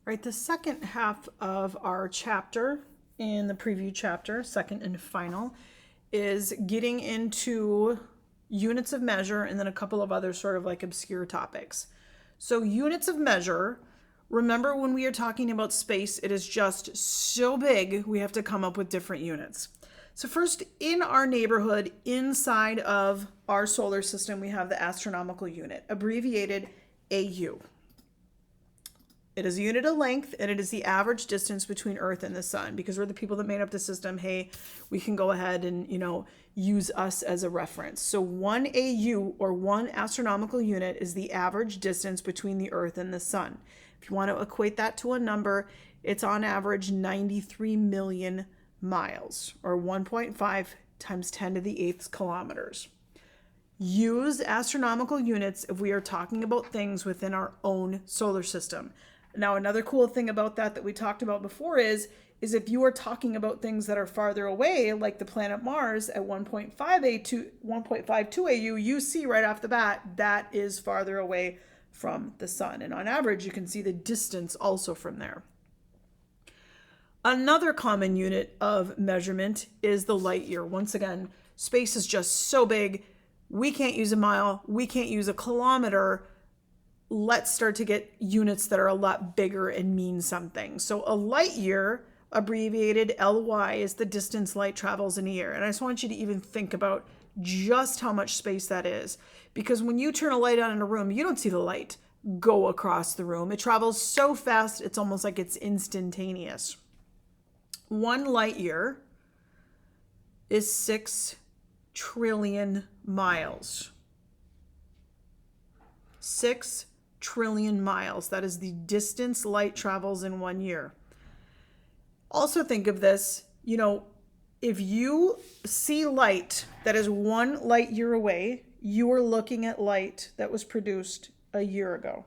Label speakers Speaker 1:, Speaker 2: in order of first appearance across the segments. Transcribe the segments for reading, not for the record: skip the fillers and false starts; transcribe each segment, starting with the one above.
Speaker 1: Right, the second half of our chapter in the preview chapter, second and final, is getting into units of measure and then a couple of other sort of like obscure topics. So, units of measure, remember when we are talking about space, it is just so big, we have to come up with different units. So, first, in our neighborhood, inside of our solar system, we have the astronomical unit, abbreviated AU. It is a unit of length, and it is the average distance between Earth and the Sun. Because we're the people that made up the system, hey, we can go ahead and, use us as a reference. So 1 AU, or 1 astronomical unit, is the average distance between the Earth and the Sun. If you want to equate that to a number, it's on average 93 million miles, or 1.5 times 10 to the 8th kilometers. Use astronomical units if we are talking about things within our own solar system. Now, another cool thing about that we talked about before is if you are talking about things that are farther away, like the planet Mars at 1.52 AU, you see right off the bat that is farther away from the sun. And on average, you can see the distance also from there. Another common unit of measurement is the light year. Once again, space is just so big, we can't use a mile, we can't use a kilometer. Let's start to get units that are a lot bigger and mean something. So a light year, abbreviated LY, is the distance light travels in a year. And I just want you to even think about just how much space that is. Because when you turn a light on in a room, you don't see the light go across the room. It travels so fast, it's almost like it's instantaneous. 1 light year is 6 trillion miles. 6 trillion miles. That is the distance light travels in 1 year. Also think of this, if you see light that is 1 light year away, you are looking at light that was produced a year ago.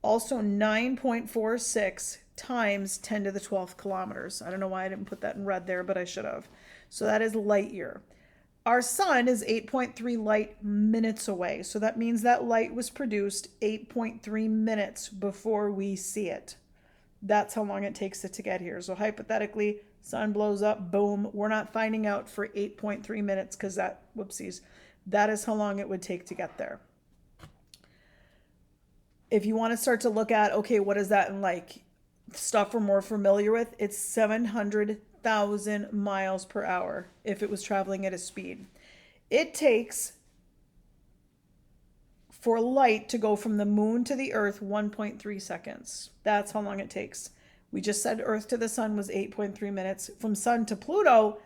Speaker 1: Also 9.46 times 10 to the 12th kilometers. I don't know why I didn't put that in red there, but I should have. So that is light year. Our sun is 8.3 light minutes away. So that means that light was produced 8.3 minutes before we see it. That's how long it takes it to get here. So hypothetically, sun blows up, boom. We're not finding out for 8.3 minutes because that is how long it would take to get there. If you want to start to look at, okay, what is that in like stuff we're more familiar with? It's 700,000 miles per hour if it was traveling at a speed. It takes for light to go from the moon to the earth 1.3 seconds. That's how long it takes. We just said Earth to the sun was 8.3 minutes. From sun to Pluto,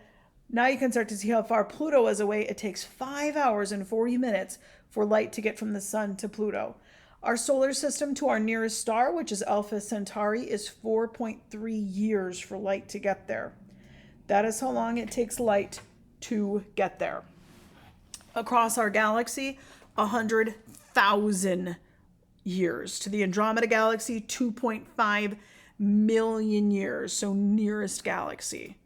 Speaker 1: now you can start to see how far Pluto is away. It takes 5 hours and 40 minutes for light to get from the sun to Pluto. Our solar system to our nearest star, which is Alpha Centauri, is 4.3 years for light to get there. That is how long it takes light to get there. Across our galaxy, 100,000 years. To the Andromeda Galaxy, 2.5 million years, so nearest galaxy.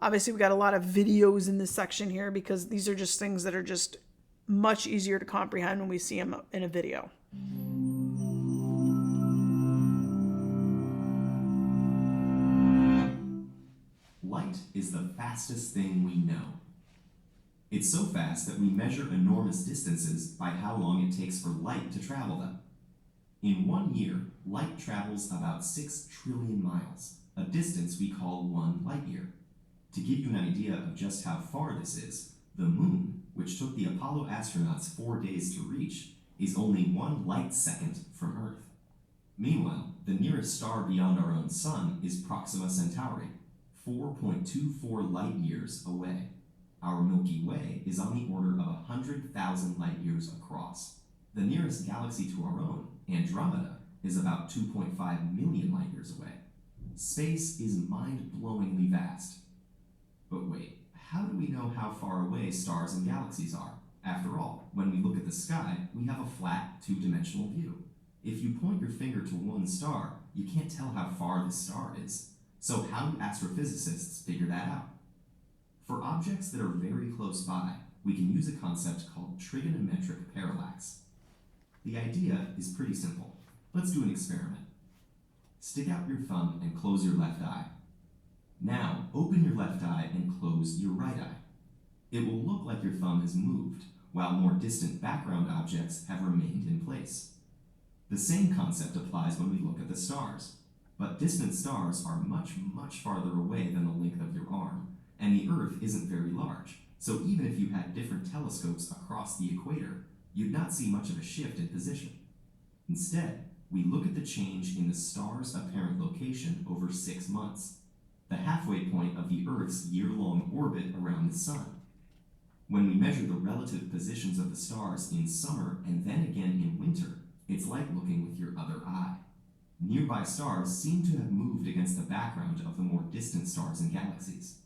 Speaker 1: Obviously, we got a lot of videos in this section here because these are just things that are just much easier to comprehend when we see them in a video.
Speaker 2: Light is the fastest thing we know. It's so fast that we measure enormous distances by how long it takes for light to travel them. In 1 year, light travels about 6 trillion miles, a distance we call 1 light year. To give you an idea of just how far this is, the moon, which took the Apollo astronauts 4 days to reach, is only 1 light second from Earth. Meanwhile, the nearest star beyond our own sun is Proxima Centauri, 4.24 light years away. Our Milky Way is on the order of 100,000 light years across. The nearest galaxy to our own, Andromeda, is about 2.5 million light years away. Space is mind-blowingly vast. But wait, how do we know how far away stars and galaxies are? After all, when we look at the sky, we have a flat, two-dimensional view. If you point your finger to one star, you can't tell how far the star is. So how do astrophysicists figure that out? For objects that are very close by, we can use a concept called trigonometric parallax. The idea is pretty simple. Let's do an experiment. Stick out your thumb and close your left eye. Now, open your left eye and close your right eye. It will look like your thumb has moved, while more distant background objects have remained in place. The same concept applies when we look at the stars, but distant stars are much, much farther away than the length of your arm, and the Earth isn't very large, so even if you had different telescopes across the equator, you'd not see much of a shift in position. Instead, we look at the change in the star's apparent location over 6 months, the halfway point of the Earth's year-long orbit around the Sun. When we measure the relative positions of the stars in summer and then again in winter, it's like looking with your other eye. Nearby stars seem to have moved against the background of the more distant stars and galaxies.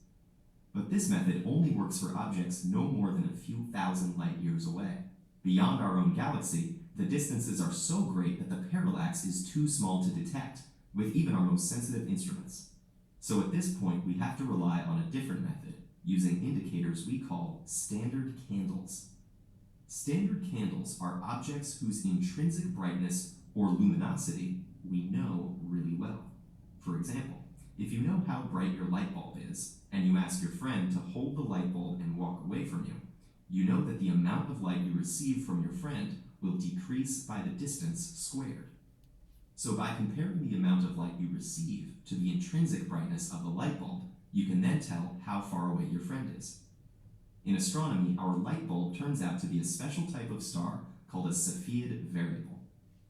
Speaker 2: But this method only works for objects no more than a few thousand light years away. Beyond our own galaxy, the distances are so great that the parallax is too small to detect, with even our most sensitive instruments. So at this point, we have to rely on a different method, using indicators we call standard candles. Standard candles are objects whose intrinsic brightness or luminosity we know really well. For example, if you know how bright your light bulb is, and you ask your friend to hold the light bulb and walk away from you, you know that the amount of light you receive from your friend will decrease by the distance squared. So by comparing the amount of light you receive to the intrinsic brightness of the light bulb, you can then tell how far away your friend is. In astronomy, our light bulb turns out to be a special type of star called a Cepheid variable.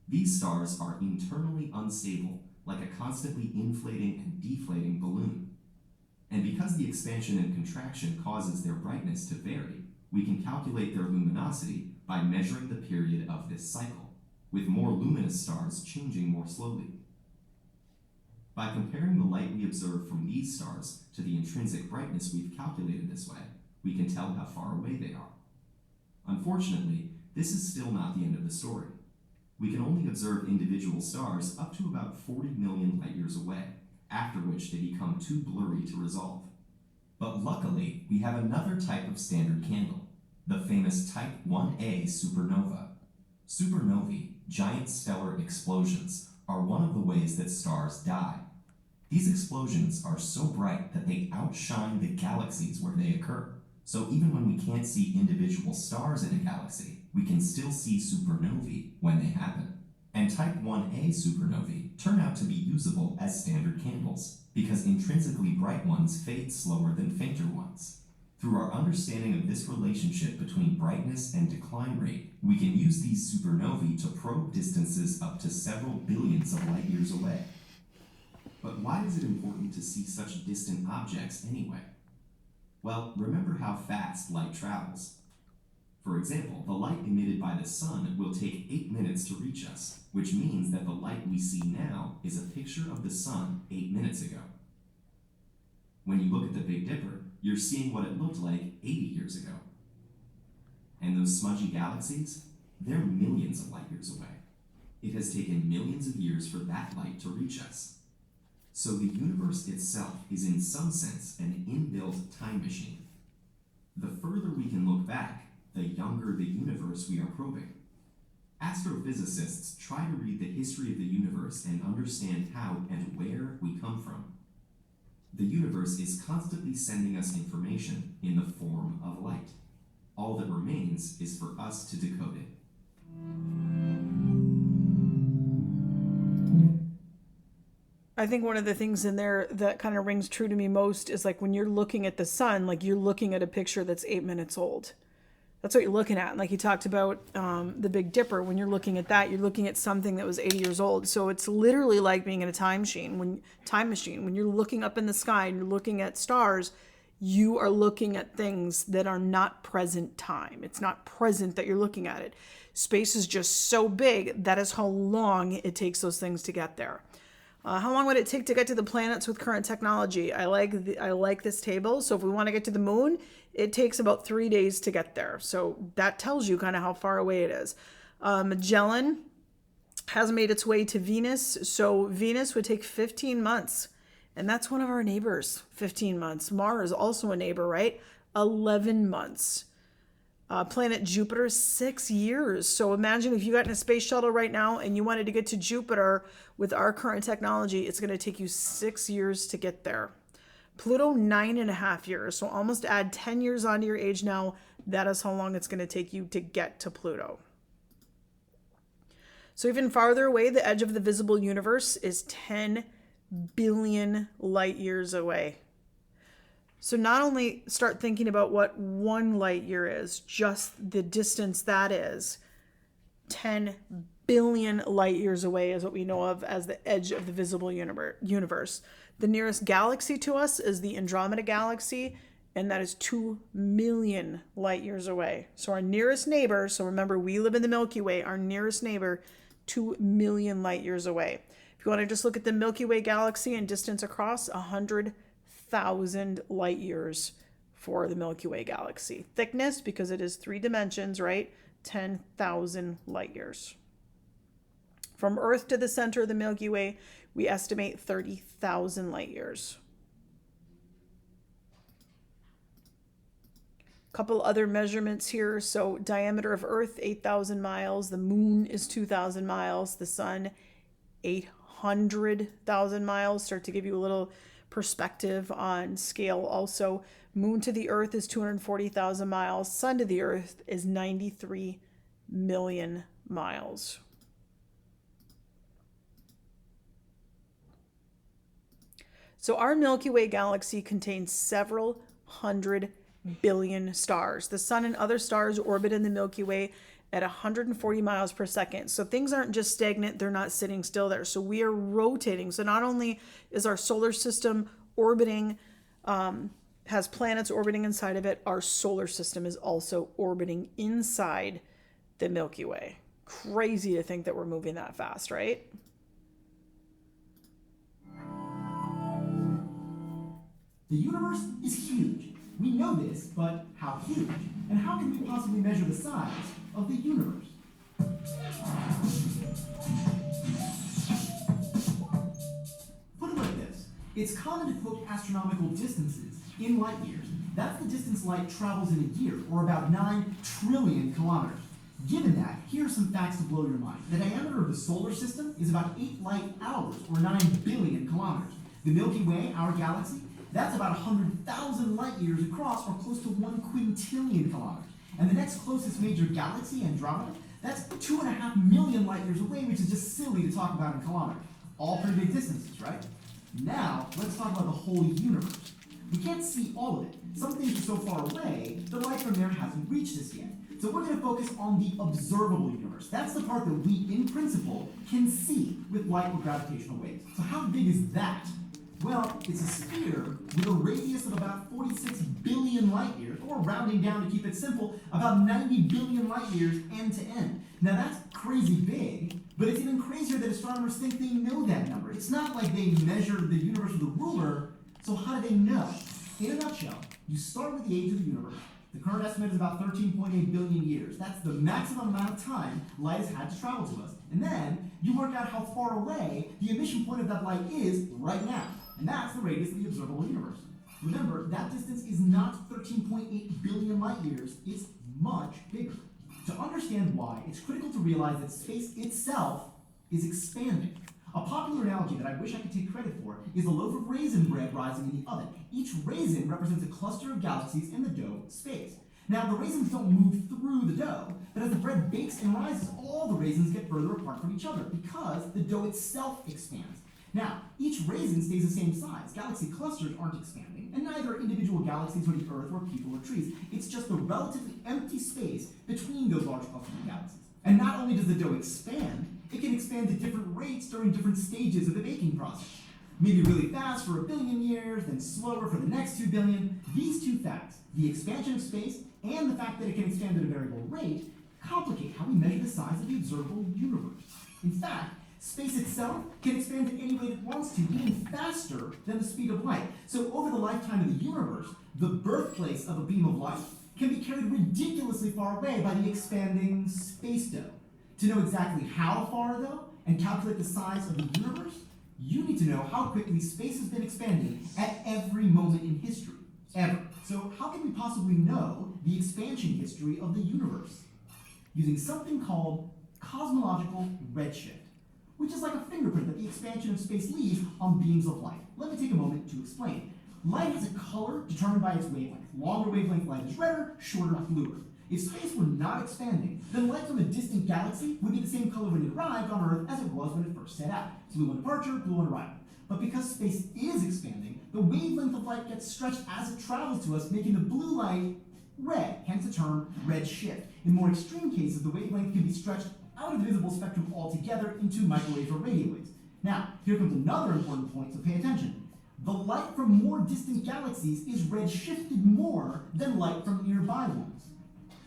Speaker 2: These stars are internally unstable, like a constantly inflating and deflating balloon. And because the expansion and contraction causes their brightness to vary, we can calculate their luminosity by measuring the period of this cycle, with more luminous stars changing more slowly. By comparing the light we observe from these stars to the intrinsic brightness we've calculated this way, we can tell how far away they are. Unfortunately, this is still not the end of the story. We can only observe individual stars up to about 40 million light years away, after which they become too blurry to resolve. But luckily, we have another type of standard candle, the famous Type 1a supernova. Supernovae, giant stellar explosions, are one of the ways that stars die. These explosions are so bright that they outshine the galaxies where they occur. So even when we can't see individual stars in a galaxy, we can still see supernovae when they happen. And Type 1a supernovae turn out to be usable as standard candles, because intrinsically bright ones fade slower than fainter ones. Through our understanding of this relationship between brightness and decline rate, we can use these supernovae to probe distances up to several billions of light years away. But why is it important to see such distant objects anyway? Well, remember how fast light travels. For example, the light emitted by the sun will take 8 minutes to reach us, which means that the light we see now is a picture of the sun 8 minutes ago. When you look at the Big Dipper, you're seeing what it looked like 80 years ago. And those smudgy galaxies, they're millions of light years away. It has taken millions of years for that light to reach us. So the universe itself is in some sense an inbuilt time machine. The further we can look back, the younger the universe we are probing. Astrophysicists try to read the history of the universe and understand how and where we come from. The universe is constantly sending us information in the form of light. All that remains is for us to decode it.
Speaker 1: I think one of the things in there that kind of rings true to me most is like when you're looking at the sun, like you're looking at a picture that's 8 minutes old. That's what you're looking at. Like he talked about the Big Dipper. When you're looking at that, you're looking at something that was 80 years old. So it's literally like being in a time machine. When you're looking up in the sky and you're looking at stars, you are looking at things that are not present time. It's not present that you're looking at it. Space is just so big. That is how long it takes those things to get there. How long would it take to get to the planets with current technology? I like this table. So if we want to get to the moon, it takes about 3 days to get there. So that tells you kind of how far away it is. Magellan has made its way to Venus. So Venus would take 15 months. And that's one of our neighbors, 15 months. Mars, also a neighbor, right? 11 months. Planet Jupiter, 6 years. So imagine if you got in a space shuttle right now and you wanted to get to Jupiter with our current technology, it's going to take you 6 years to get there. Pluto, 9.5 years. So almost add 10 years onto your age now. That is how long it's going to take you to get to Pluto. So even farther away, the edge of the visible universe is 10 billion light years away. So not only start thinking about what 1 light year is, just the distance that is, 10 billion light years away is what we know of as the edge of the visible universe. The nearest galaxy to us is the Andromeda Galaxy, and that is 2 million light years away. So our nearest neighbor, so remember we live in the Milky Way, our nearest neighbor, 2 million light years away. If you want to just look at the Milky Way galaxy and distance across, 100,000 light years for the Milky Way galaxy. Thickness, because it is 3 dimensions, right? 10,000 light years. From Earth to the center of the Milky Way, we estimate 30,000 light years. Couple other measurements here. So diameter of Earth, 8,000 miles. The moon is 2,000 miles. The sun, 800,000 miles. Start to give you a little perspective on scale. Also, moon to the Earth is 240,000 miles. Sun to the Earth is 93 million miles. So our Milky Way galaxy contains several hundred billion stars. The sun and other stars orbit in the Milky Way at 140 miles per second. So things aren't just stagnant, they're not sitting still there. So we are rotating. So not only is our solar system orbiting, has planets orbiting inside of it, our solar system is also orbiting inside the Milky Way. Crazy to think that we're moving that fast, right?
Speaker 3: The universe is huge. We know this, but how huge? And how can we possibly measure the size of the universe? Put it like this. It's common to quote astronomical distances in light years. That's the distance light travels in a year, or about 9 trillion kilometers. Given that, here are some facts to blow your mind. The diameter of the solar system is about 8 light hours, or 9 billion kilometers. The Milky Way, our galaxy, that's about 100,000 light years across, or close to 1 quintillion kilometers. And the next closest major galaxy, Andromeda, that's 2.5 million light years away, which is just silly to talk about in kilometers. All pretty big distances, right? Now, let's talk about the whole universe. We can't see all of it. Some things are so far away, the light from there hasn't reached us yet. So we're going to focus on the observable universe. That's the part that we, in principle, can see with light or gravitational waves. So how big is that? Well, it's a sphere with a radius of about 46 billion light years, or rounding down to keep it simple, about 90 billion light years end to end. Now that's crazy big, but it's even crazier that astronomers think they know that number. It's not like they measured the universe with a ruler, so how do they know? In a nutshell, you start with the age of the universe. The current estimate is about 13.8 billion years. That's the maximum amount of time light has had to travel to us. And then you work out how far away the emission point of that light is right now. And that's the radius of the observable universe. Remember, that distance is not 13.8 billion light years, it's much bigger. To understand why, it's critical to realize that space itself is expanding. A popular analogy that I wish I could take credit for is a loaf of raisin bread rising in the oven. Each raisin represents a cluster of galaxies in the dough space. Now, the raisins don't move through the dough, but as the bread bakes and rises, all the raisins get further apart from each other because the dough itself expands. Now, each raisin stays the same size. Galaxy clusters aren't expanding, and neither are individual galaxies or the Earth or people or trees. It's just the relatively empty space between those large clusters of galaxies. And not only does the dough expand, it can expand at different rates during different stages of the baking process. Maybe really fast for 1 billion years, then slower for the next 2 billion. These two facts, the expansion of space and the fact that it can expand at a variable rate, complicate how we measure the size of the observable universe. In fact, space itself can expand at any rate it wants to, even faster than the speed of light. So over the lifetime of the universe, the birthplace of a beam of light can be carried ridiculously far away by the expanding space dough. To know exactly how far, though, and calculate the size of the universe, you need to know how quickly space has been expanding at every moment in history, ever. So how can we possibly know the expansion history of the universe? Using something called cosmological redshift, which is like a fingerprint that the expansion of space leaves on beams of light. Let me take a moment to explain. Light has a color determined by its wavelength. Longer wavelength light is redder, shorter bluer. If space were not expanding, then light from a distant galaxy would be the same color when it arrived on Earth as it was when it first set out. Blue on departure, blue on arrival. But because space is expanding, the wavelength of light gets stretched as it travels to us, making the blue light red, hence the term redshift. In more extreme cases, the wavelength can be stretched out of the visible spectrum altogether into microwave or radio waves. Now, here comes another important point, so pay attention. The light from more distant galaxies is redshifted more than light from nearby ones.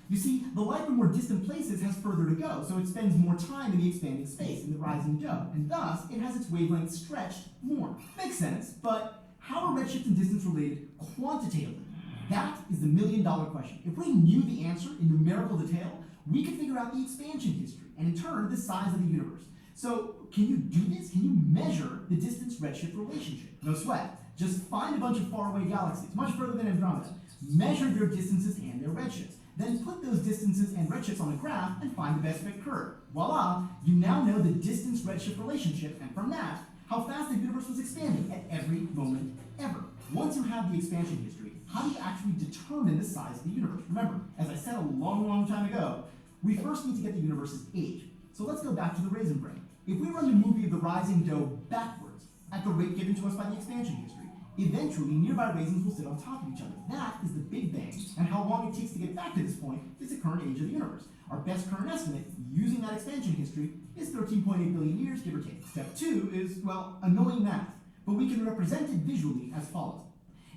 Speaker 3: You see, the light from more distant places has further to go, so it spends more time in the expanding space, in the rising dome, and thus it has its wavelength stretched more. Makes sense, but how are redshift and distance related quantitatively? That is the million-dollar question. If we knew the answer in numerical detail, we could figure out the expansion history, and in turn, the size of the universe. So, can you do this? Can you measure the distance-redshift relationship? No sweat. Just find a bunch of faraway galaxies, much further than Andromeda. Measure their distances and their redshifts. Then put those distances and redshifts on a graph and find the best fit curve. Voila! You now know the distance-redshift relationship, and from that, how fast the universe was expanding at every moment ever. Once you have the expansion history, how do you actually determine the size of the universe? Remember, as I said a long time ago, we first need to get the universe's age. So let's go back to the Raisin Brain. If we run the movie of the rising dough backwards, at the rate given to us by the expansion history, eventually nearby raisins will sit on top of each other. That is the Big Bang, and how long it takes to get back to this point is the current age of the universe. Our best current estimate, using that expansion history, is 13.8 billion years, give or take. Step 2 is, well, annoying math, but we can represent it visually as follows.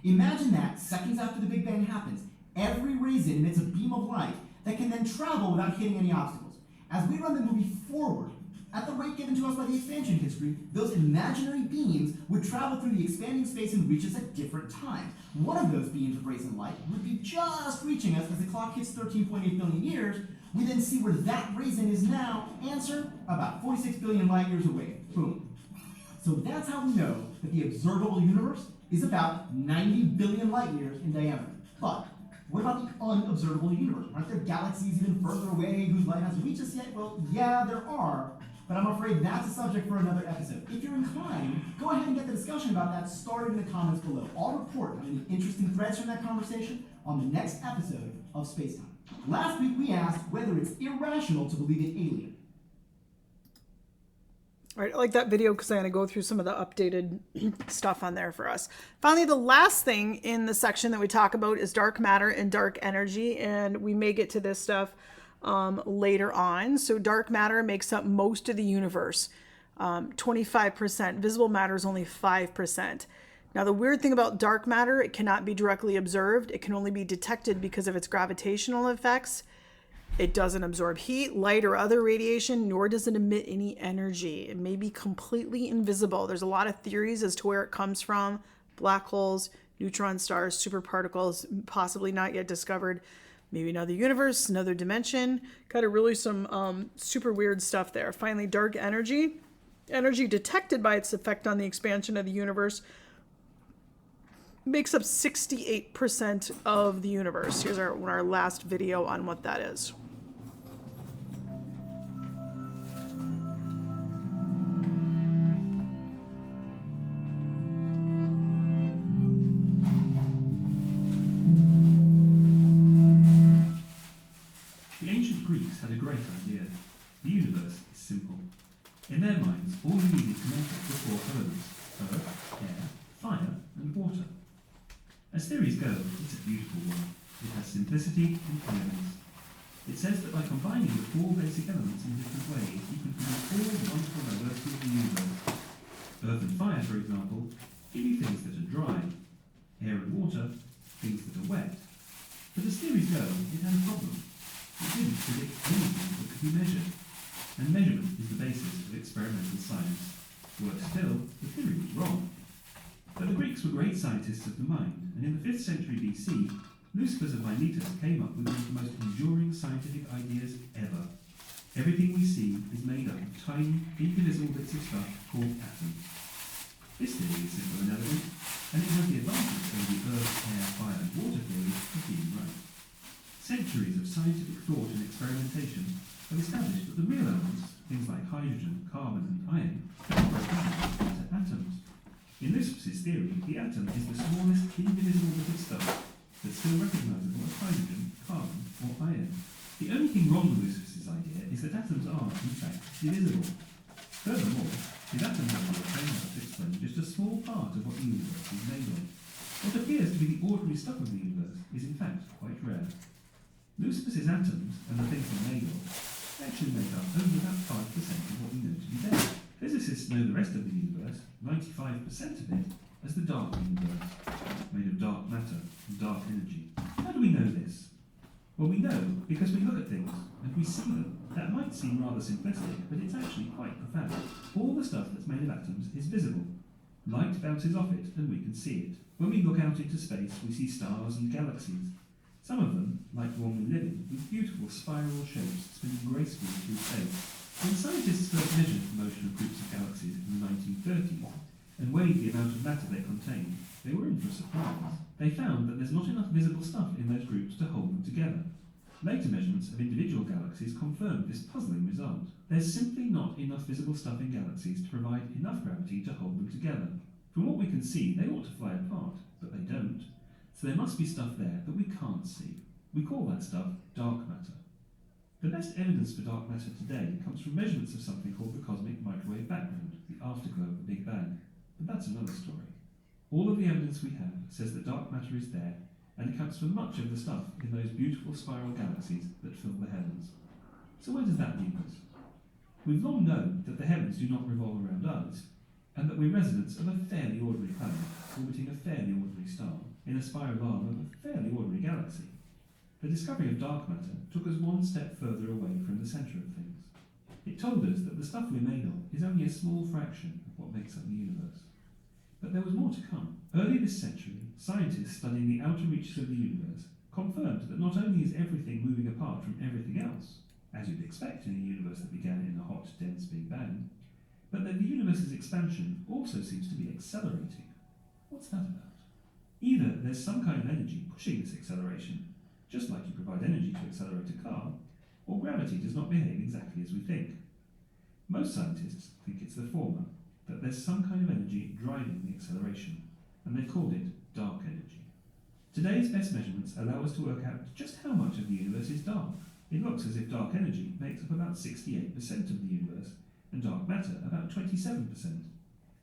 Speaker 3: Imagine that, seconds after the Big Bang happens, every raisin emits a beam of light that can then travel without hitting any obstacles. As we run the movie forward, at the rate given to us by the expansion history, those imaginary beams would travel through the expanding space and reach us at different times. One of those beams of raisin light would be just reaching us as the clock hits 13.8 billion years. We then see where that raisin is now. Answer, about 46 billion light years away. Boom. So that's how we know that the observable universe is about 90 billion light years in diameter. But what about the unobservable universe? Aren't there galaxies even further away whose light hasn't reached us yet? Well, yeah, there are. But I'm afraid that's a subject for another episode. If you're inclined, go ahead and get the discussion about that started in the comments below. I'll report on any interesting threads from that conversation on the next episode of Space Time. Last week we asked whether it's irrational to believe in alien.
Speaker 1: All right, I like that video because I'm going to go through some of the updated stuff on there for us. Finally, the last thing in the section that we talk about is dark matter and dark energy, and we may get to this stuff later on. So dark matter makes up most of the universe, 25%. Visible matter is only 5%. Now, the weird thing about dark matter, it cannot be directly observed. It can only be detected because of its gravitational effects. It doesn't absorb heat, light, or other radiation, nor does it emit any energy. It may be completely invisible. There's a lot of theories as to where it comes from. Black holes, neutron stars, superparticles, possibly not yet discovered. Maybe another universe, another dimension. Got really some super weird stuff there. Finally, dark energy. Energy detected by its effect on the expansion of the universe makes up 68% of the universe. Here's our last video on what that is.
Speaker 4: The ancient Greeks had a great idea. The universe is simple. In their minds, all you needed to make it were 4 elements: earth, air, fire, and water. As theories go, it's a beautiful one. It has simplicity and clearness. It says that by combining the 4 basic elements in different ways, you can produce all the wonderful diversity of the universe. Earth and fire, for example, give you things that are dry. Air and water, things that are wet. But as theories go, it had a problem. It didn't predict anything that could be measured. And measurement is the basis of experimental science. Worse still, the theory was wrong. But the Greeks were great scientists of the mind, and in the 5th century BC, Leucippus of Miletus came up with one of the most enduring scientific ideas ever. Everything we see is made up of tiny, indivisible bits of stuff called atoms. This theory is simple and elegant, and it has the advantage over the earth, air, fire and water theory has been right. Centuries of scientific thought and experimentation have established that the real elements, things like hydrogen, carbon and iron, are broken down into atoms. In Lewis' theory, the atom is the smallest indivisible bit of stuff that's still recognisable as hydrogen, carbon or iron. The only thing wrong with Lewis' idea is that atoms are, in fact, divisible. Furthermore, his atom model turns out to explain just a small part of what the universe is made of. What appears to be the ordinary stuff of the universe is in fact quite rare. Lewis' atoms and the things they're made of actually make up only about 5% of what we know to be there. Physicists know the rest of the universe, 95% of it, as the dark universe, made of dark matter and dark energy. How do we know this? Well, we know because we look at things and we see them. That might seem rather simplistic, but it's actually quite profound. All the stuff that's made of atoms is visible. Light bounces off it and we can see it. When we look out into space, we see stars and galaxies. Some of them, like the one we live in, with beautiful spiral shapes spinning gracefully through space. When scientists first measured the motion of groups of galaxies in the 1930s and weighed the amount of matter they contained, they were in for a surprise. They found that there's not enough visible stuff in those groups to hold them together. Later measurements of individual galaxies confirmed this puzzling result. There's simply not enough visible stuff in galaxies to provide enough gravity to hold them together. From what we can see, they ought to fly apart, but they don't. So there must be stuff there that we can't see. We call that stuff dark matter. The best evidence for dark matter today comes from measurements of something called the cosmic microwave background, the afterglow of the Big Bang. But that's another story. All of the evidence we have says that dark matter is there and accounts for much of the stuff in those beautiful spiral galaxies that fill the heavens. So where does that leave us? We've long known that the heavens do not revolve around us, and that we're residents of a fairly ordinary planet orbiting a fairly ordinary star in a spiral arm of a fairly ordinary galaxy. The discovery of dark matter took us one step further away from the centre of things. It told us that the stuff we're made of is only a small fraction of what makes up the universe. But there was more to come. Early this century, scientists studying the outer reaches of the universe confirmed that not only is everything moving apart from everything else, as you'd expect in a universe that began in a hot, dense Big Bang, but that the universe's expansion also seems to be accelerating. What's that about? Either there's some kind of energy pushing this acceleration, just like you provide energy to accelerate a car, or gravity does not behave exactly as we think. Most scientists think it's the former, that there's some kind of energy driving the acceleration, and they've called it dark energy. Today's best measurements allow us to work out just how much of the universe is dark. It looks as if dark energy makes up about 68% of the universe, and dark matter about 27%,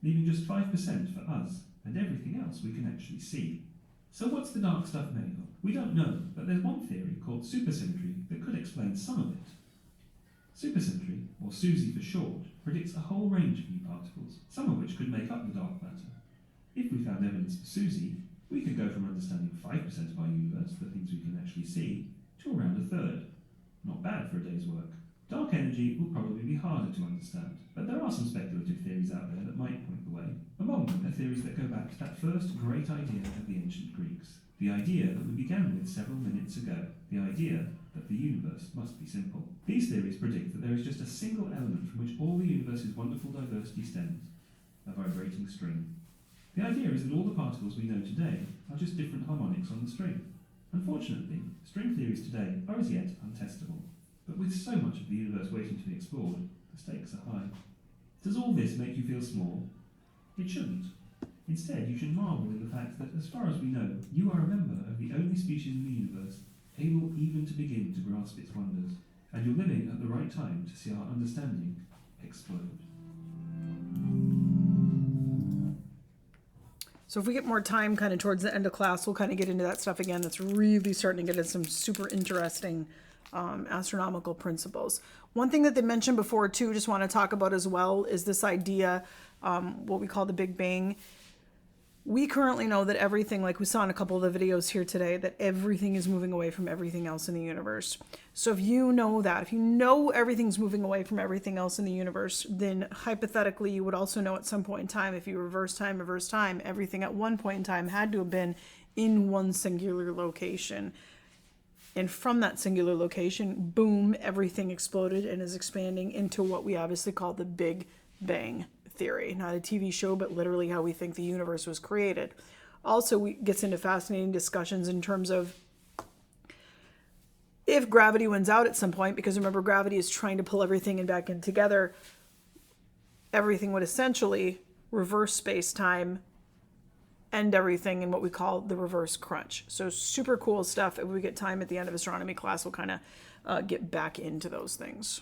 Speaker 4: leaving just 5% for us and everything else we can actually see. So what's the dark stuff made of? We don't know, but there's one theory called supersymmetry that could explain some of it. Supersymmetry, or SUSY for short, predicts a whole range of new particles, some of which could make up the dark matter. If we found evidence for SUSY, we could go from understanding 5% of our universe, the things we can actually see, to around a third. Not bad for a day's work. Dark energy will probably be harder to understand, but there are some speculative theories out there that might point the way. Among them are theories that go back to that first great idea of the ancient Greeks, the idea that we began with several minutes ago, the idea that the universe must be simple. These theories predict that there is just a single element from which all the universe's wonderful diversity stems, a vibrating string. The idea is that all the particles we know today are just different harmonics on the string. Unfortunately, string theories today are as yet untestable. But with so much of the universe waiting to be explored, the stakes are high. Does all this make you feel small? It shouldn't. Instead, you should marvel in the fact that, as far as we know, you are a member of the only species in the universe able even to begin to grasp its wonders, and you're living at the right time to see our understanding explode.
Speaker 1: So if we get more time kind of towards the end of class, we'll kind of get into that stuff again. That's really starting to get into some super interesting astronomical principles. One thing that they mentioned before too, just want to talk about as well, is this idea, what we call the Big Bang. We currently know that everything, like we saw in a couple of the videos here today, that everything is moving away from everything else in the universe. So if you know that, if you know everything's moving away from everything else in the universe, then hypothetically you would also know at some point in time, if you reverse time, everything at one point in time had to have been in one singular location. And from that singular location, boom, everything exploded and is expanding into what we obviously call the Big Bang theory. Not a TV show, but literally how we think the universe was created. also gets into fascinating discussions in terms of if gravity wins out at some point, because remember, gravity is trying to pull everything back in together, everything would essentially reverse space-time, end everything in what we call the reverse crunch. So super cool stuff. If we get time at the end of astronomy class, we'll kind of get back into those things.